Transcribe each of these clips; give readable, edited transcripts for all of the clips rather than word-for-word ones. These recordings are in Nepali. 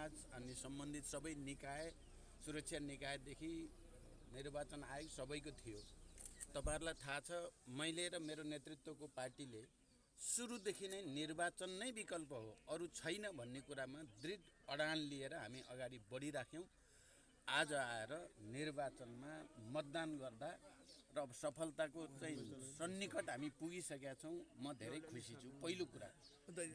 समाज अनि सम्बन्धित सबै निकाय सुरक्षा निकायदेखि निर्वाचन आयोग सबैको थियो। तपाईहरुलाई थाहा छ मैले र मेरो नेतृत्वको पार्टीले सुरुदेखि नै निर्वाचन नै विकल्प हो अरु छैन भन्ने कुरामा दृढ अडान लिएर हामी अगाडि बढिराख्यौं। आज आएर निर्वाचनमा मतदान गर्दा र सफलताको चाहिँ सन्निकट हामी पुगिसकेका छौं। म धेरै खुसी छु। पहिलो कुरा।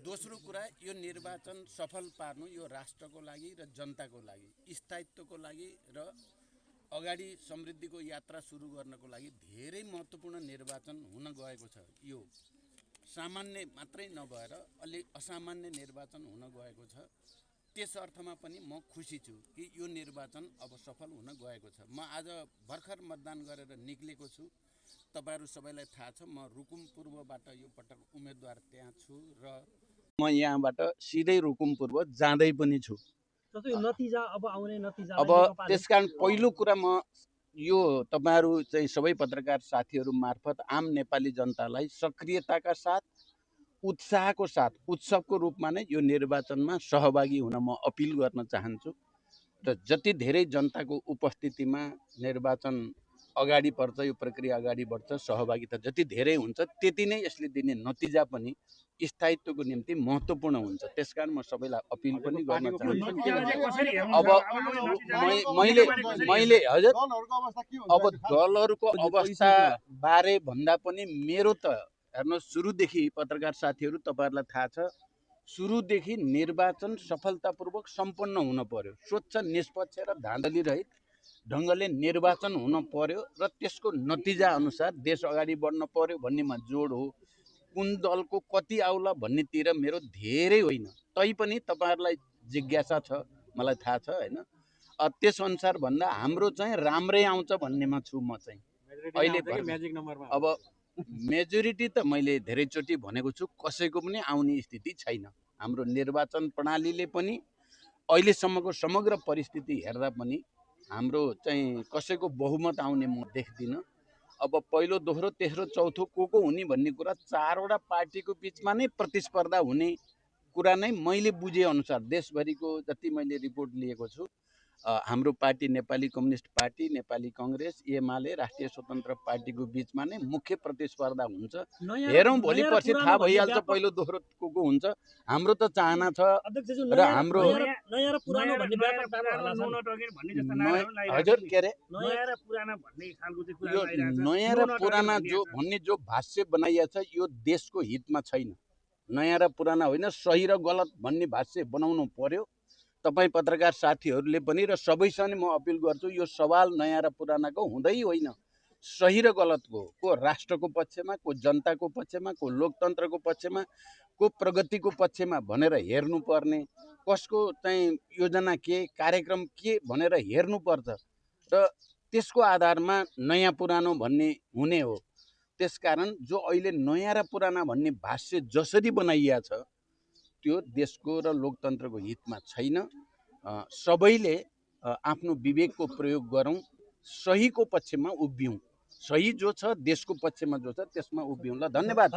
दोस्रो कुरा, यो निर्वाचन सफल पार्नु यो राष्ट्रको लागि र जनताको लागि, स्थायित्वको लागि र अगाडि समृद्धिको यात्रा सुरु गर्नको लागि धेरै महत्त्वपूर्ण निर्वाचन हुन गएको छ। यो सामान्य मात्रै नभएर अलि असामान्य निर्वाचन हुन गएको छ। त्यस अर्थमा पनि म खुसी छु कि यो निर्वाचन अब सफल हुन गएको छ। म आज भर्खर मतदान गरेर निक्लेको छु। तपाईहरु सबैलाई थाहा छ म रुकुम पूर्वबाट यो पटक उम्मेदवार त्यहाँ छु र म यहाँबाट सिधै रुकुम पूर्व जाँदै पनि छु। नतिजा अब आउने नतिजा अब त्यसकारण पहिलो कुरा म यो तपाईहरु चाहिँ सबै पत्रकार साथीहरु मार्फत आम नेपाली जनतालाई सक्रियताका साथ उत्साहको साथ उत्सवको रूपमा नै यो निर्वाचनमा सहभागी हुन म अपिल गर्न चाहन्छु र जति धेरै जनताको उपस्थितिमा निर्वाचन अगाडि बढ्छ, यो प्रक्रिया अगाडि बढ्छ, सहभागिता जति धेरै हुन्छ त्यति नै यसले दिने नतिजा पनि स्थायित्वको निम्ति महत्त्वपूर्ण हुन्छ। त्यसकारण म सबैलाई अपिल पनि गर्न चाहन्छु। अब मैले हजुर अब दलहरुको अवस्था बारे भन्दा पनि मेरो त हेर्नु सुरुदेखि पत्रकार साथीहरु तपाईहरुलाई थाहा छ सुरुदेखि निर्वाचन सफलतापूर्वक सम्पन्न हुन पर्यो। स्वच्छ निष्पक्ष र धाँधली रहित ढंगले निर्वाचन हुन पर्यो र त्यसको नतिजा अनुसार देश अगाडि बढ्न पर्यो भन्नेमा जोड हो। कुन दलको कति आउला भन्नेतिर मेरो धेरै होइन, तैपनि तपाईहरुलाई जिज्ञासा छ, मलाई थाहा छ हैन। त्यस अनुसार भन्दा हाम्रो चाहिँ राम्रै आउँछ भन्नेमा छु म चाहिँ। अहिले अब मेजोरिटी त मैले धेरैचोटि भनेको छु कसैको पनि आउने स्थिति छैन। हाम्रो निर्वाचन प्रणालीले पनि अहिलेसम्मको समग्र परिस्थिति हेर्दा पनि हाम्रो चाहिँ कसैको बहुमत आउने म देख्दिन। अब पहिलो दोस्रो तेस्रो चौथो को हुने भन्ने कुरा चारवटा पार्टीको बीचमा नै प्रतिस्पर्धा हुने कुरा नै मैले बुझे अनुसार देशभरिको जति मैले रिपोर्ट लिएको छु हाम्रो party Nepali communist party, Nepali Congress, UML, राष्ट्रिय स्वतन्त्र पार्टीको बीचमा नै मुख्य प्रतिस्पर्धा हुन्छ। हेरौं भोलि पर्सि थाहा भइहाल्छ पहिलो दोस्रो को हुन्छ। हाम्रो त चाहना छ र हाम्रो नयाँ र पुरानो भन्ने व्यापक दावा होला छ। हजुर के रे नयाँ र पुरानो भन्ने खालको चाहिँ कुरा यो नयाँ र पुराना जो भन्ने जो भाष्य बनाइएको छ यो देशको हितमा छैन। नयाँ र पुराना होइन, सही र गलत भन्ने भाष्य बनाउनु पर्यो। तपाई पत्रकार साथीहरुले पनि र सबैसँग म अपिल गर्छु यो सवाल नयाँ र पुरानाको हुँदै होइन, सही र गलतको, को राष्ट्रको पक्षमा, को जनताको पक्षमा, को लोकतन्त्रको पक्षमा, को प्रगतिको पक्षमा भनेर हेर्नुपर्ने, कसको चाहिँ योजना के कार्यक्रम के भनेर हेर्नुपर्छ र त्यसको आधारमा नयाँ पुरानो भन्ने हुने हो। त्यसकारण जो अहिले नयाँ र पुराना भन्ने भाष्य जसरी बनाइएको छ त्यो देशको र लोकतन्त्रको हितमा छैन। सबैले आफ्नो विवेकको प्रयोग गरौं, सहीको पक्षमा उभियौं। सही जो छ देशको पक्षमा जो छ त्यसमा उभियौं। ल धन्यवाद।